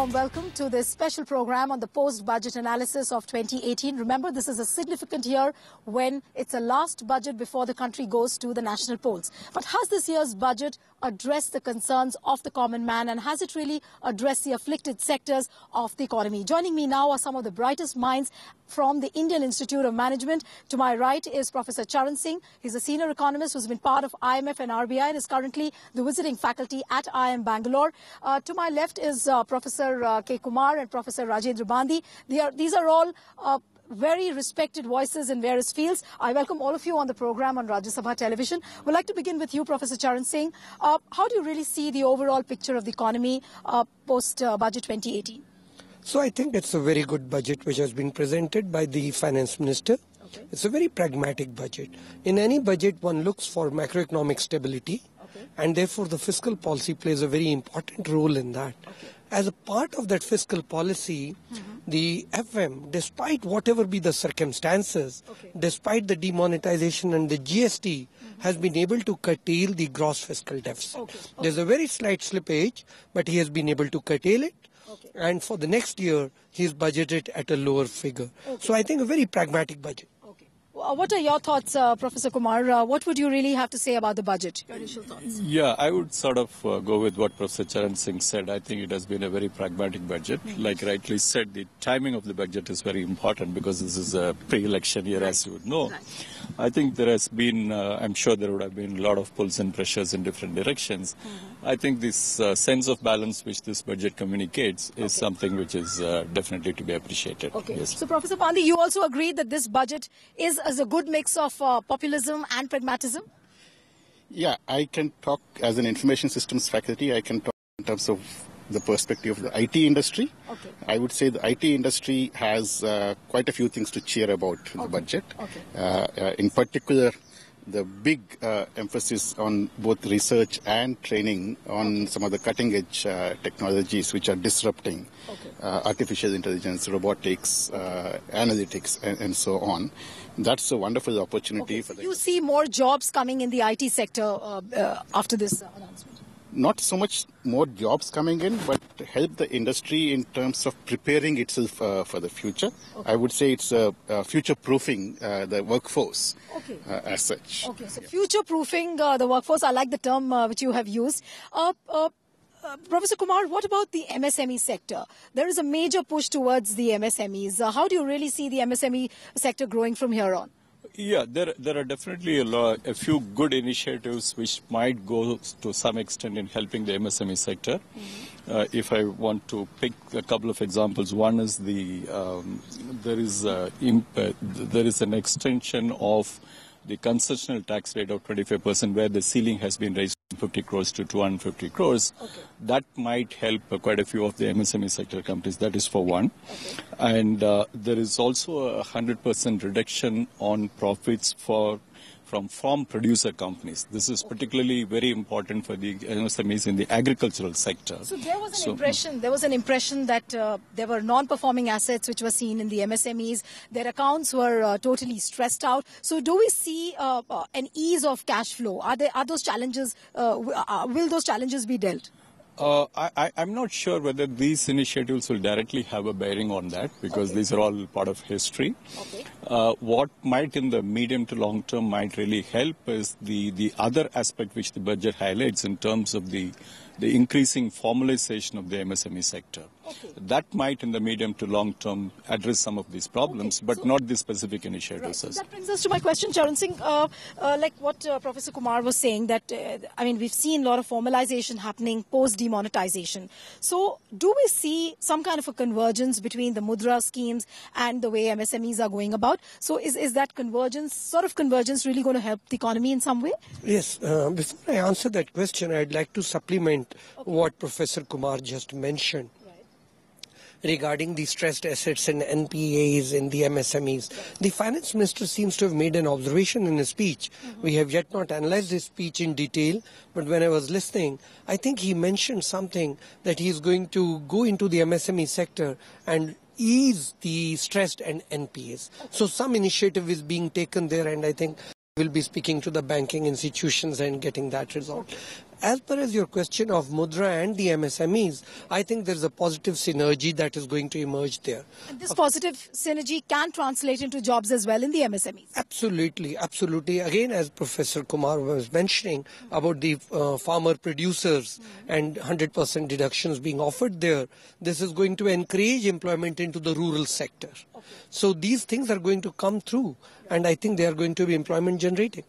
warm welcome to this special program on the post-budget analysis of 2018. Remember, this is a significant year when it's the last budget before the country goes to the national polls. But has this year's budget addressed the concerns of the common man, and has it really addressed the afflicted sectors of the economy? Joining me now are some of the brightest minds from the Indian Institute of Management. To my right is Professor Charan Singh. He's a senior economist who's been part of IMF and RBI and is currently the visiting faculty at IIM Bengaluru. To my left is Professor K Kumar and Professor Rajendra Bandi. These are all very respected voices in various fields. I welcome all of you on the program on Rajya Sabha television. We'd like to begin with you, Professor Charan Singh. How do you really see the overall picture of the economy post-budget 2018? So I think it's a very good budget which has been presented by the Finance Minister. Okay. It's a very pragmatic budget. In any budget, one looks for macroeconomic stability, and therefore the fiscal policy plays a very important role in that. Okay. As a part of that fiscal policy, the FM, despite whatever be the circumstances, despite the demonetization and the GST, has been able to curtail the gross fiscal deficit. There's a very slight slippage, but he has been able to curtail it. And for the next year, he's budgeted at a lower figure. So I think a very pragmatic budget. What are your thoughts, Professor Kumar? What would you really have to say about the budget? Your initial thoughts? Yeah, I would sort of go with what Professor Charan Singh said. I think it has been a very pragmatic budget. Like rightly said, the timing of the budget is very important because this is a pre-election year, as you would know. I think there has been, I'm sure there would have been a lot of pulls and pressures in different directions. I think this sense of balance which this budget communicates is something which is definitely to be appreciated. Yes. So, Professor Bandi, you also agree that this budget is a good mix of populism and pragmatism? Yeah, I can talk as an information systems faculty. I can talk in terms of the perspective of the IT industry. I would say the IT industry has quite a few things to cheer about in the budget. In particular, the big emphasis on both research and training on some of the cutting-edge technologies which are disrupting artificial intelligence, robotics, analytics, and so on. That's a wonderful opportunity. So you see more jobs coming in the IT sector after this announcement? Not so much more jobs coming in, but help the industry in terms of preparing itself for the future. I would say it's future-proofing the workforce as such. So future-proofing the workforce, I like the term which you have used. Professor Kumar, what about the MSME sector? There is a major push towards the MSMEs. How do you really see the MSME sector growing from here on? Yeah, there are definitely a few good initiatives which might go to some extent in helping the MSME sector. If I want to pick a couple of examples, one is there is an extension of the concessional tax rate of 25%, where the ceiling has been raised from 50 crores to 250 crores. That might help quite a few of the MSME sector companies. That is for one. And there is also a 100% reduction on profits from farm producer companies. This is particularly very important for the MSMEs in the agricultural sector. So there was an impression that there were non-performing assets which were seen in the MSMEs. Their accounts were totally stressed out. So do we see an ease of cash flow? Are those challenges, will those challenges be dealt? I'm not sure whether these initiatives will directly have a bearing on that, because these are all part of history. What might in the medium to long term might really help is the other aspect which the budget highlights in terms of the increasing formalization of the MSME sector. That might in the medium to long term address some of these problems, but not the specific initiatives. So that brings us to my question, Charan Singh. Like what Professor Kumar was saying, that we've seen a lot of formalization happening post demonetization. So do we see some kind of a convergence between the Mudra schemes and the way MSMEs are going about? So is that convergence really going to help the economy in some way? Yes. Before I answer that question, I'd like to supplement what Professor Kumar just mentioned regarding the stressed assets and NPAs in the MSMEs. The Finance Minister seems to have made an observation in his speech. We have yet not analyzed his speech in detail, but when I was listening, I think he mentioned something that he is going to go into the MSME sector and ease the stressed and NPAs. So some initiative is being taken there, and I think we'll be speaking to the banking institutions and getting that resolved. as per as your question of Mudra and the MSMEs, I think there's a positive synergy that is going to emerge there. And this positive synergy can translate into jobs as well in the MSMEs. Absolutely, absolutely. Again, as Professor Kumar was mentioning about the farmer producers and 100% deductions being offered there, this is going to encourage employment into the rural sector. Okay. So these things are going to come through, and I think they are going to be employment generating.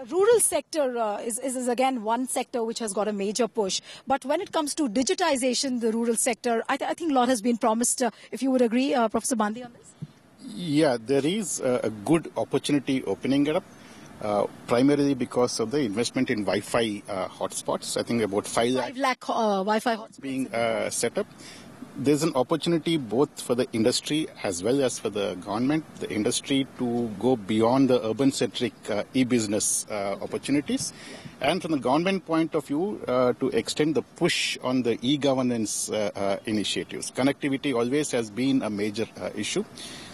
Rural sector is again one sector which has got a major push. But when it comes to digitization, the rural sector, I think a lot has been promised. If you would agree, Professor Bandi, on this? Yeah, there is a good opportunity opening it up, primarily because of the investment in Wi-Fi hotspots. I think about 5 lakh Wi-Fi hotspots being set up. There's an opportunity both for the industry as well as for the government, the industry to go beyond the urban-centric e-business opportunities. And from the government point of view, to extend the push on the e-governance initiatives. Connectivity always has been a major issue.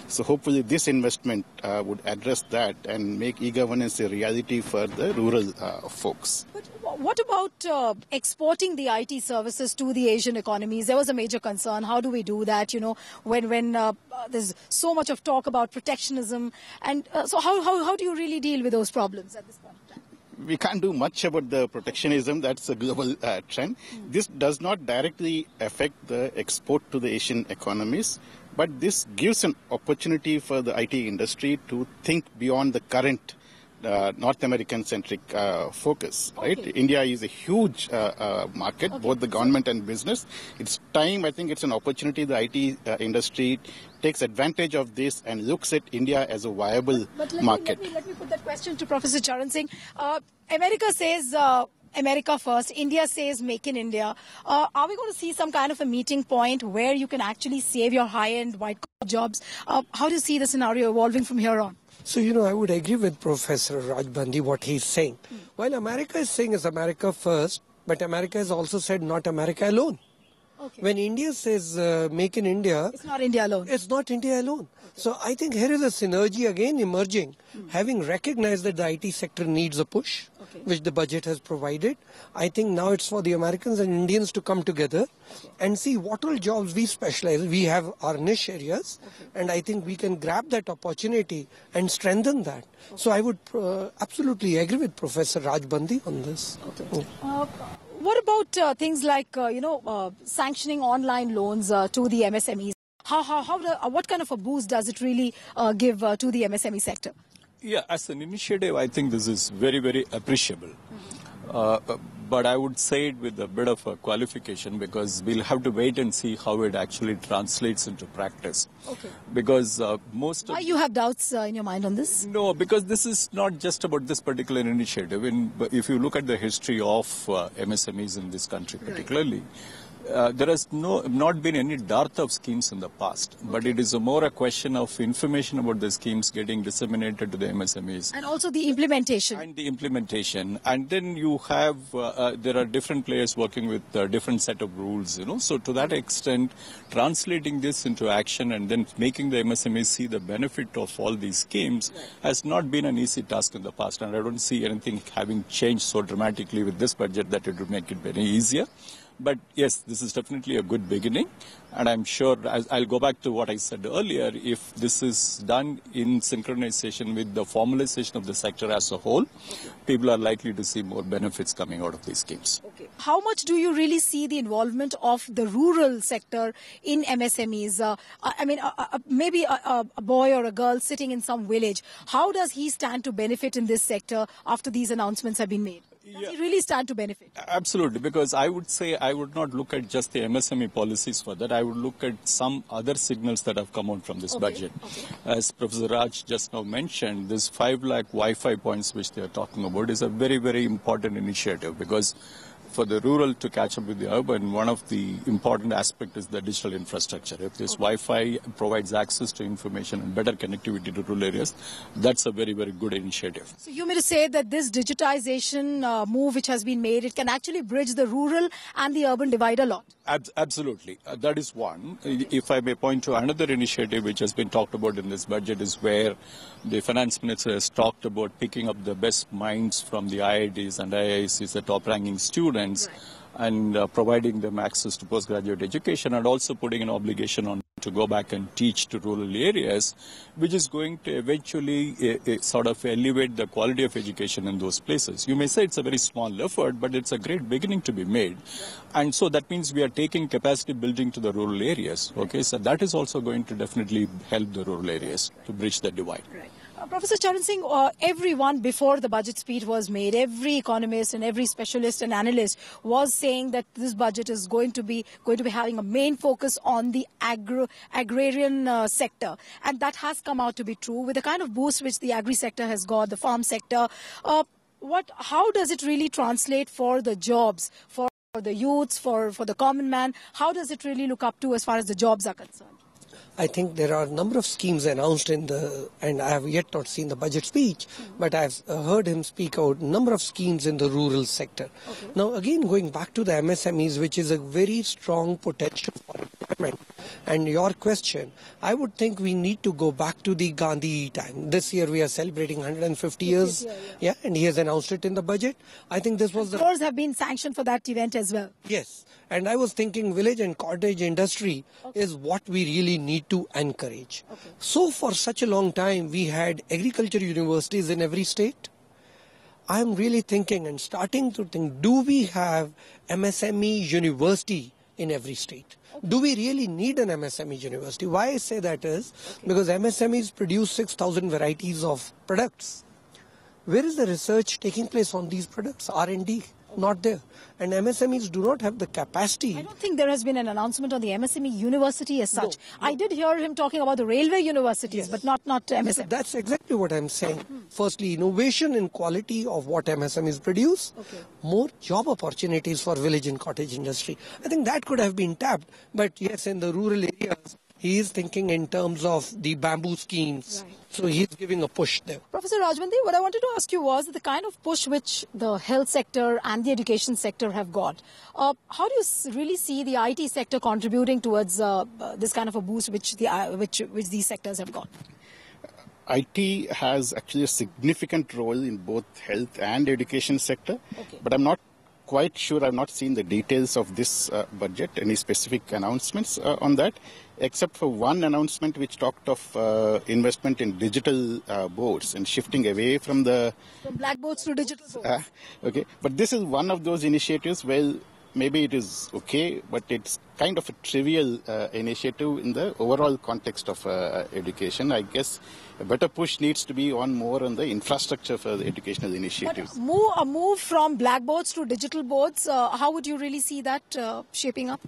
So hopefully this investment would address that and make e-governance a reality for the rural folks. But what about exporting the IT services to the Asian economies? There was a major concern. How do we do that, you know, when there's so much of talk about protectionism? And so how do you really deal with those problems at this point in time? We can't do much about the protectionism. That's a global trend. This does not directly affect the export to the Asian economies, but this gives an opportunity for the IT industry to think beyond the current North American-centric focus. Right? Okay. India is a huge market, both the government and business. It's time, I think it's an opportunity the IT industry takes advantage of this and looks at India as a viable market. Let me put that question to Professor Charan Singh. America says America first. India says make in India. Are we going to see some kind of a meeting point where you can actually save your high-end white-collar jobs? How do you see the scenario evolving from here on? So, you know, I would agree with Professor Raj Bandi what he's saying. While America is saying is America first, but America has also said not America alone. Okay. When India says make in India, It's not India alone. it's not India alone. So I think here is a synergy again emerging, having recognized that the IT sector needs a push, which the budget has provided. I think now it's for the Americans and Indians to come together and see what all jobs we specialize. We have our niche areas, and I think we can grab that opportunity and strengthen that. So I would absolutely agree with Professor Raj Bandi on this. What about things like, sanctioning online loans to the MSMEs? What kind of a boost does it really give to the MSME sector? Yeah, as an initiative, I think this is very, very appreciable. But I would say it with a bit of a qualification, because we'll have to wait and see how it actually translates into practice. Okay. Because Why you have doubts in your mind on this? No, because this is not just about this particular initiative. If you look at the history of MSMEs in this country particularly, there has not been any dearth of schemes in the past, but it is more a question of information about the schemes getting disseminated to the MSMEs. And also the implementation. And then you have, there are different players working with different set of rules, So to that extent, translating this into action and then making the MSMEs see the benefit of all these schemes has not been an easy task in the past. And I don't see anything having changed so dramatically with this budget that it would make it very easier. But yes, this is definitely a good beginning, and I'm sure, I'll go back to what I said earlier, if this is done in synchronization with the formalization of the sector as a whole, people are likely to see more benefits coming out of these schemes. Okay. How much do you really see the involvement of the rural sector in MSMEs? Maybe a boy or a girl sitting in some village, how does he stand to benefit in this sector after these announcements have been made? Does he really stand to benefit? Absolutely, because I would say I would not look at just the MSME policies for that. I would look at some other signals that have come out from this budget. Okay. As Professor Raj just now mentioned, this 5 lakh Wi-Fi points which they are talking about is a very, very important initiative, because for the rural to catch up with the urban, one of the important aspects is the digital infrastructure. If this Wi-Fi provides access to information and better connectivity to rural areas, that's a very, very good initiative. So you mean to say that this digitization move which has been made, it can actually bridge the rural and the urban divide a lot? Absolutely. That is one. If I may point to another initiative which has been talked about in this budget is where the finance minister has talked about picking up the best minds from the IITs and IIScs, the top-ranking students, and providing them access to postgraduate education, and also putting an obligation on to go back and teach to rural areas, which is going to eventually sort of elevate the quality of education in those places. You may say it's a very small effort, but it's a great beginning to be made. And so that means we are taking capacity building to the rural areas. Okay, so that is also going to definitely help the rural areas to bridge the divide. Right. Professor Charan Singh, everyone before the budget speech was made, every economist and every specialist and analyst was saying that this budget is going to be having a main focus on the agrarian sector, and that has come out to be true with the kind of boost which the agri sector has got, the farm sector. How does it really translate for the jobs, for the youths, for the common man? How does it really look up to as far as the jobs are concerned? I think there are a number of schemes announced and I have yet not seen the budget speech, but I've heard him speak out a number of schemes in the rural sector. Okay. Now, again, going back to the MSMEs, which is a very strong potential for employment, and your question, I would think we need to go back to the Gandhi time. This year we are celebrating 150 years, and he has announced it in the budget. I think this was crores have been sanctioned for that event as well. Yes. And I was thinking village and cottage industry is what we really need to encourage. Okay. So for such a long time, we had agriculture universities in every state. I'm really thinking and starting to think, do we have MSME university in every state? Okay. Do we really need an MSME university? Why I say that is because MSMEs produce 6,000 varieties of products. Where is the research taking place on these products? R&D. Not there. And MSMEs do not have the capacity. I don't think there has been an announcement on the MSME university as such. No. I did hear him talking about the railway universities, but not MSME. So that's exactly what I'm saying. Firstly, innovation in quality of what MSMEs produce, more job opportunities for village and cottage industry. I think that could have been tapped. But yes, in the rural areas, he is thinking in terms of the bamboo schemes. Right. So he's giving a push there. Professor Rajendra, what I wanted to ask you was the kind of push which the health sector and the education sector have got. How do you really see the IT sector contributing towards this kind of a boost which these sectors have got? IT has actually a significant role in both health and education sector, but I'm not quite sure. I've not seen the details of this budget, any specific announcements on that, except for one announcement which talked of investment in digital boards and shifting away from blackboards to digital boards. Okay, but this is one of those initiatives where maybe it is okay, but it's kind of a trivial initiative in the overall context of education. I guess a better push needs to be on more on the infrastructure for the educational initiatives. But a move from blackboards to digital boards, how would you really see that shaping up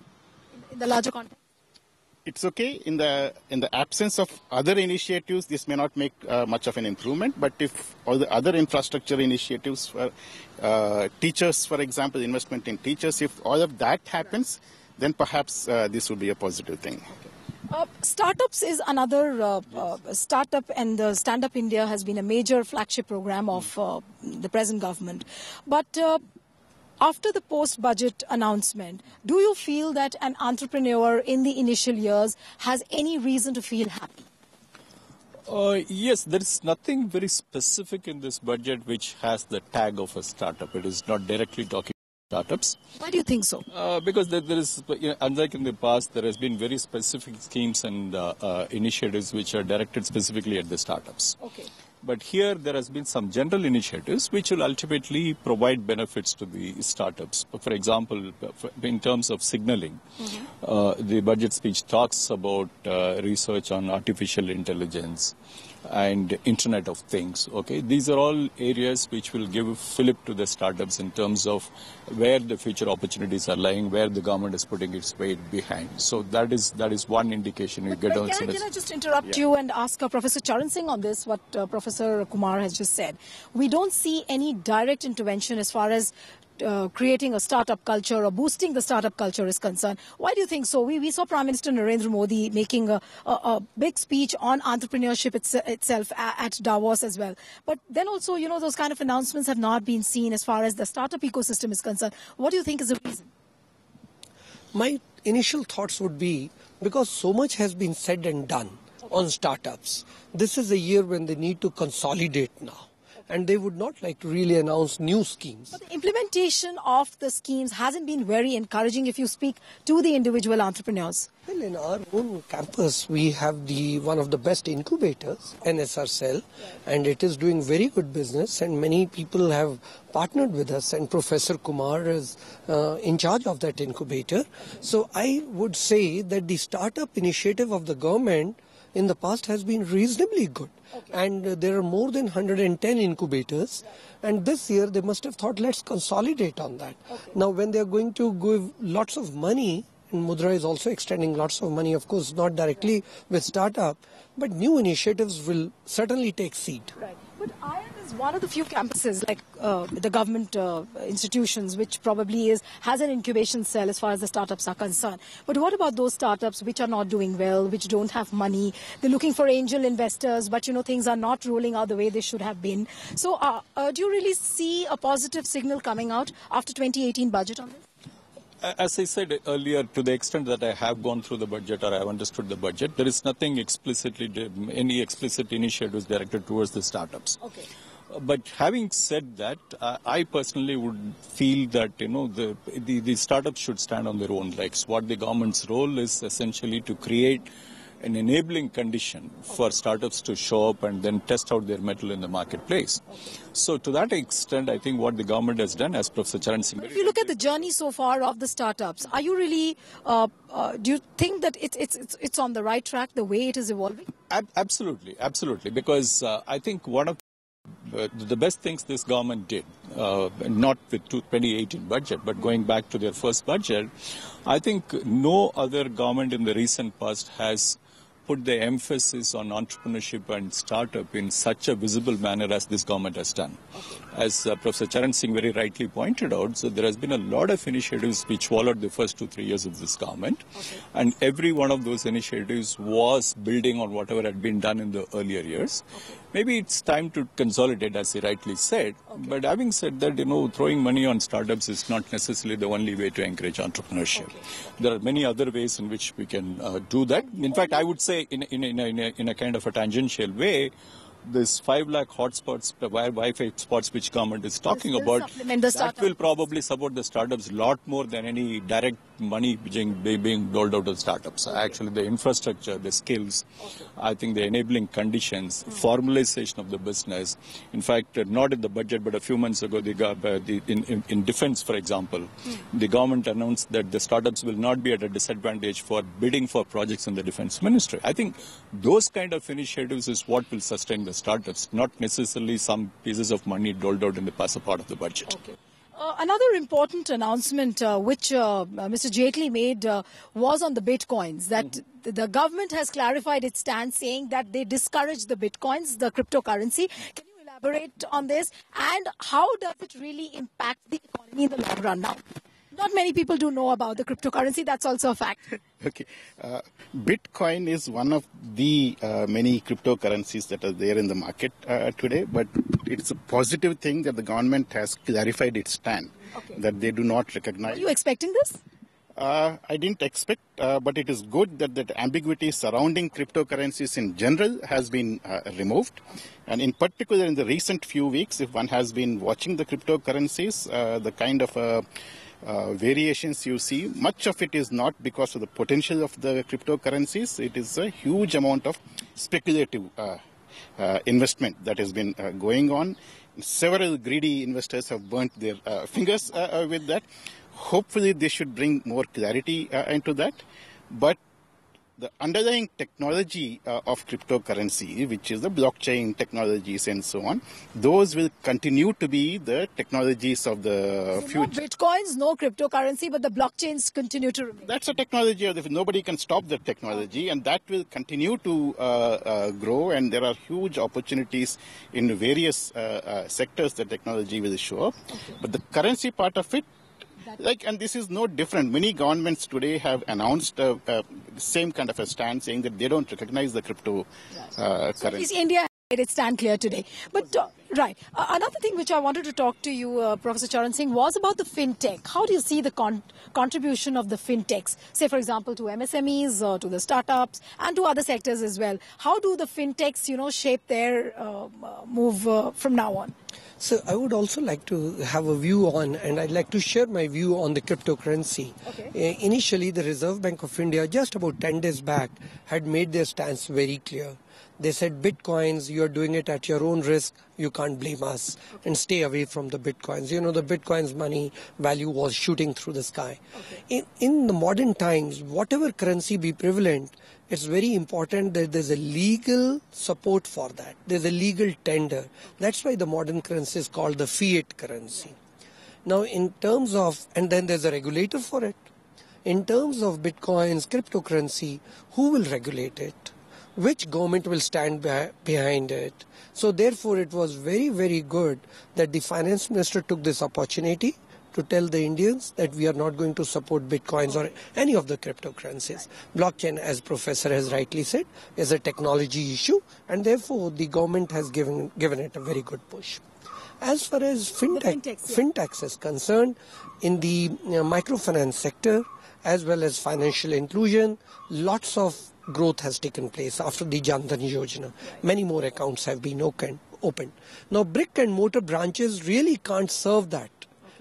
in the larger context? It's okay. In the absence of other initiatives, this may not make much of an improvement. But if all the other infrastructure initiatives for teachers, for example, investment in teachers, if all of that happens, then perhaps this would be a positive thing. Startups is another startup, and the Stand Up India has been a major flagship program of the present government. But after the post-budget announcement, do you feel that an entrepreneur in the initial years has any reason to feel happy? Yes, there is nothing very specific in this budget which has the tag of a startup. It is not directly talking about startups. Why do you think so? Because there is, unlike in the past, there has been very specific schemes and initiatives which are directed specifically at the startups. Okay. But here there has been some general initiatives which will ultimately provide benefits to the startups. For example, in terms of signaling, the budget speech talks about research on artificial intelligence and Internet of Things. Okay, these are all areas which will give fillip to the startups in terms of where the future opportunities are lying, where the government is putting its weight behind. So that is one indication you get. Can I just interrupt you and ask Professor Charan Singh on this? What Professor Kumar has just said. We don't see any direct intervention as far as creating a startup culture or boosting the startup culture is concerned. Why do you think so? We saw Prime Minister Narendra Modi making a big speech on entrepreneurship itself at Davos as well. But then also, those kind of announcements have not been seen as far as the startup ecosystem is concerned. What do you think is the reason? My initial thoughts would be because so much has been said and done on startups. This is a year when they need to consolidate now. And they would not like to really announce new schemes. But the implementation of the schemes hasn't been very encouraging if you speak to the individual entrepreneurs. Well, in our own campus, we have one of the best incubators, NSR Cell, and it is doing very good business, and many people have partnered with us, and Professor Kumar is in charge of that incubator. So I would say that the startup initiative of the government in the past has been reasonably good. And there are more than 110 incubators. And this year they must have thought, let's consolidate on that. Now, when they're going to give lots of money, and Mudra is also extending lots of money, of course, not directly with startup, but new initiatives will certainly take seed. Right. But IIM is one of the few campuses, like the government institutions, which probably has an incubation cell as far as the startups are concerned. But what about those startups which are not doing well, which don't have money? They're looking for angel investors, but things are not rolling out the way they should have been. So do you really see a positive signal coming out after 2018 budget on this? As I said earlier, to the extent that I have gone through the budget or I have understood the budget, there is nothing any explicit initiatives directed towards the startups. Okay. But having said that, I personally would feel that, the startups should stand on their own legs. What the government's role is essentially to create an enabling condition for startups to show up and then test out their mettle in the marketplace. So to that extent, I think what the government has done, as Professor Charan Singh... If you look at the journey so far of the startups, are you really, do you think that it's on the right track, the way it is evolving? Absolutely, because I think one of the best things this government did, not with 2018 budget, but going back to their first budget, I think no other government in the recent past has put the emphasis on entrepreneurship and startup in such a visible manner as this government has done. As Professor Charan Singh very rightly pointed out, so there has been a lot of initiatives which followed the first 2-3 years of this government, and every one of those initiatives was building on whatever had been done in the earlier years. Maybe it's time to consolidate, as he rightly said, but having said that, throwing money on startups is not necessarily the only way to encourage entrepreneurship. There are many other ways in which we can do that. In fact, I would say in a kind of a tangential way, this 5 lakh hotspots, Wi-Fi spots which government is talking about, that will probably support the startups a lot more than any direct money being doled out of startups. Actually, the infrastructure, the skills, I think the enabling conditions, formalization of the business. In fact, not in the budget, but a few months ago, in defense, for example, the government announced that the startups will not be at a disadvantage for bidding for projects in the defense ministry. I think those kind of initiatives is what will sustain the startups, not necessarily some pieces of money doled out in the part of the budget. Okay. Another important announcement which Mr. Jaitley made was on the bitcoins, that the government has clarified its stance, saying that they discourage the bitcoins, the cryptocurrency. Can you elaborate on this, and how does it really impact the economy in the long run now? Not many people do know about the cryptocurrency. That's also a fact. Okay. Bitcoin is one of the many cryptocurrencies that are there in the market today, but it's a positive thing that the government has clarified its stand, that they do not recognize. Were you expecting this? I didn't expect, but it is good that the ambiguity surrounding cryptocurrencies in general has been removed. And in particular, in the recent few weeks, if one has been watching the cryptocurrencies, the kind of variations you see, much of it is not because of the potential of the cryptocurrencies. It is a huge amount of speculative investment that has been going on. Several greedy investors have burnt their fingers with that. Hopefully, they should bring more clarity into that. But the underlying technology of cryptocurrency, which is the blockchain technologies and so on, those will continue to be the technologies of the future. No bitcoins, no cryptocurrency, but the blockchains continue to remain. That's a technology. Nobody can stop the technology, and that will continue to grow. And there are huge opportunities in various sectors that technology will show up. Okay. But the currency part of it, and this is no different. Many governments today have announced the same kind of a stand, saying that they don't recognize the crypto currency. So at least India made its stand clear today. But right, another thing which I wanted to talk to you, Professor Charan Singh, was about the fintech. How do you see the contribution of the fintechs, say for example to MSMEs, to the startups, and to other sectors as well? How do the fintechs, shape their move from now on? So I would also like to have a view on, and I'd like to share my view on the cryptocurrency. Okay. Initially, the Reserve Bank of India, just about 10 days back, had made their stance very clear. They said, Bitcoins, you're doing it at your own risk, you can't blame us, and stay away from the Bitcoins. The Bitcoin's money value was shooting through the sky. Okay. In the modern times, whatever currency be prevalent, it's very important that there's a legal support for that. There's a legal tender. That's why the modern currency is called the fiat currency. Now, in terms of, and then there's a regulator for it. In terms of Bitcoins, cryptocurrency, who will regulate it? Which government will stand behind it? So therefore, it was very, very good that the finance minister took this opportunity to tell the Indians that we are not going to support Bitcoins or any of the cryptocurrencies. Blockchain, as Professor has rightly said, is a technology issue, and therefore the government has given it a very good push. As far as fintechs is concerned, in the microfinance sector, as well as financial inclusion, lots of growth has taken place after the Jan Dhan Yojana. Many more accounts have been opened. Now, brick and mortar branches really can't serve that.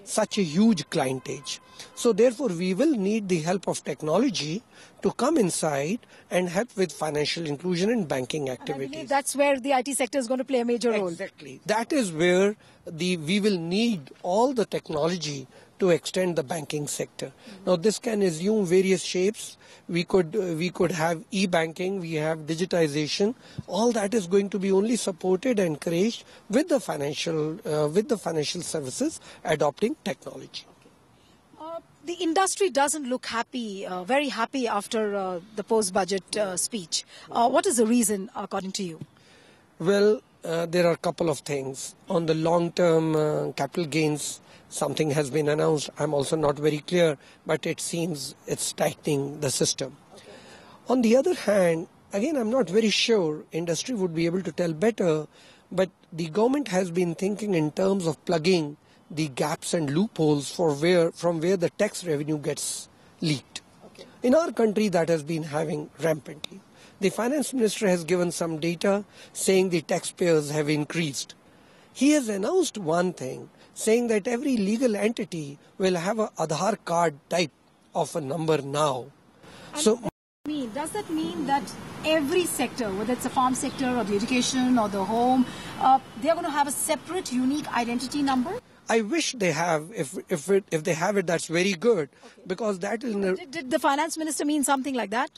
Such a huge clientage. So therefore, we will need the help of technology to come inside and help with financial inclusion and banking activities. And I believe that's where the IT sector is going to play a major role. Exactly. That is where we will need all the technology to extend the banking sector. Mm-hmm. Now, this can assume various shapes. We could have e-banking, we have digitization. All that is going to be only supported and encouraged with the financial services adopting technology. Okay. The industry doesn't look happy, very happy after the post-budget speech. What is the reason, according to you? Well, there are a couple of things. On the long-term capital gains, something has been announced. I'm also not very clear, but it seems it's tightening the system. Okay. On the other hand, again, I'm not very sure. Industry would be able to tell better, but the government has been thinking in terms of plugging the gaps and loopholes from where the tax revenue gets leaked. Okay. In our country, that has been happening rampantly. The finance minister has given some data saying the taxpayers have increased. He has announced one thing, saying that every legal entity will have an Aadhaar card type of a number now. And so, does that mean that every sector, whether it's the farm sector or the education or the home, they're going to have a separate, unique identity number? I wish they have. If they have it, that's very good. Okay. Because that is... Did the finance minister mean something like that?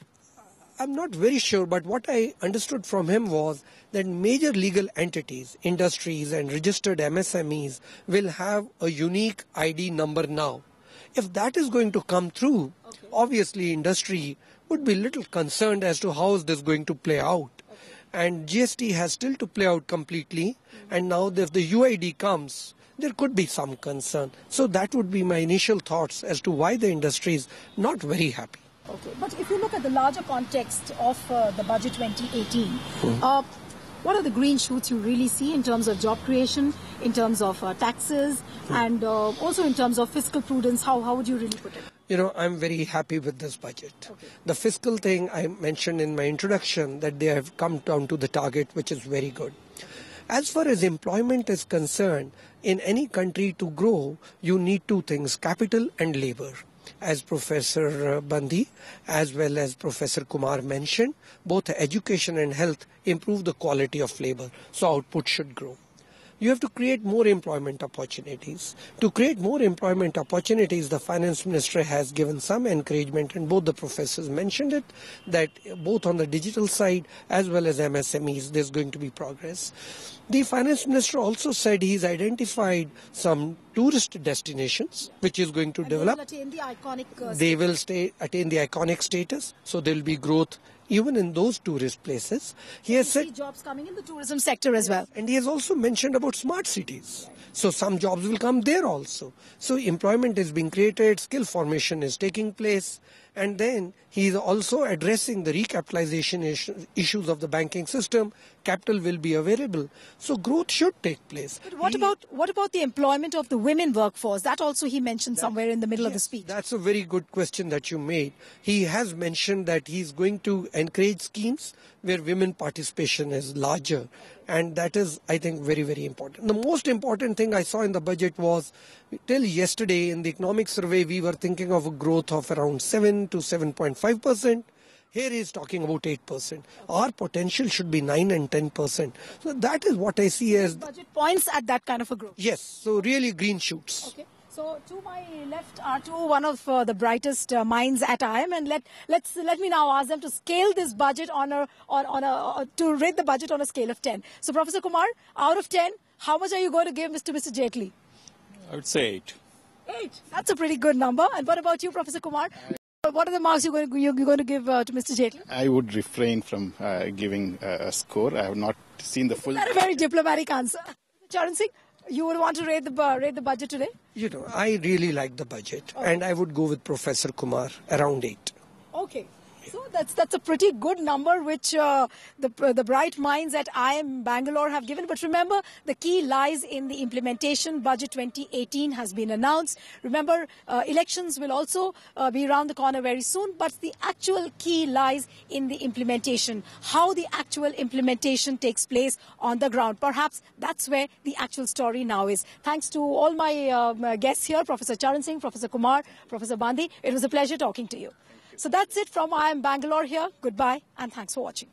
I'm not very sure, but what I understood from him was that major legal entities, industries and registered MSMEs will have a unique ID number now. If that is going to come through, okay, obviously industry would be a little concerned as to how is this going to play out. Okay. And GST has still to play out completely. Mm-hmm. And now if the UID comes, there could be some concern. So that would be my initial thoughts as to why the industry is not very happy. Okay, but if you look at the larger context of the budget 2018, what are the green shoots you really see in terms of job creation, in terms of taxes, and also in terms of fiscal prudence? How would you really put it? I'm very happy with this budget. Okay. The fiscal thing I mentioned in my introduction, that they have come down to the target, which is very good. As far as employment is concerned, in any country to grow, you need two things, capital and labor. As Professor Bandi as well as Professor Kumar mentioned, both education and health improve the quality of labor, so output should grow. You have to create more employment opportunities. To create more employment opportunities, the finance minister has given some encouragement, and both the professors mentioned it, that both on the digital side as well as MSMEs, there's going to be progress. The finance minister also said he's identified some tourist destinations which is going to develop. They will attain the iconic status, so there will be growth even in those tourist places. He has said jobs coming in the tourism sector as well. And he has also mentioned about smart cities. So some jobs will come there also. So employment is being created, skill formation is taking place. And then he is also addressing the recapitalization issues of the banking system. Capital will be available. So growth should take place. But what about the employment of the women workforce? That also he mentioned somewhere in the middle of the speech. That's a very good question that you made. He has mentioned that he's going to encourage schemes where women participation is larger. And that is, I think, very, very important. The most important thing I saw in the budget was, till yesterday in the economic survey, we were thinking of a growth of around 7 to 7.5%. Here he is talking about 8%. Our potential should be 9 and 10%. So that is what I see as... The budget points at that kind of a growth. Yes, so really green shoots. Okay. So to my left are one of the brightest minds at IIM, and let me now ask them to scale this budget to rate the budget on a scale of 10. So Professor Kumar, out of 10, how much are you going to give Mr. Jaitley? I would say 8. 8. That's a pretty good number. And what about you, Professor Kumar? What are the marks you're going to give to Mr. Jaitley? I would refrain from giving a score. I have not seen the full... That's a very diplomatic answer. Charan Singh, you would want to rate the budget today? You know, I really like the budget, and I would go with Professor Kumar around 8. Okay. So that's a pretty good number which the bright minds at IIM Bangalore have given. But remember, the key lies in the implementation. Budget 2018 has been announced. Remember, elections will also be around the corner very soon. But the actual key lies in the implementation, how the actual implementation takes place on the ground. Perhaps that's where the actual story now is. Thanks to all my guests here, Professor Charan Singh, Professor Kumar, Professor Bandi. It was a pleasure talking to you. So that's it from IIM Bangalore here. Goodbye and thanks for watching.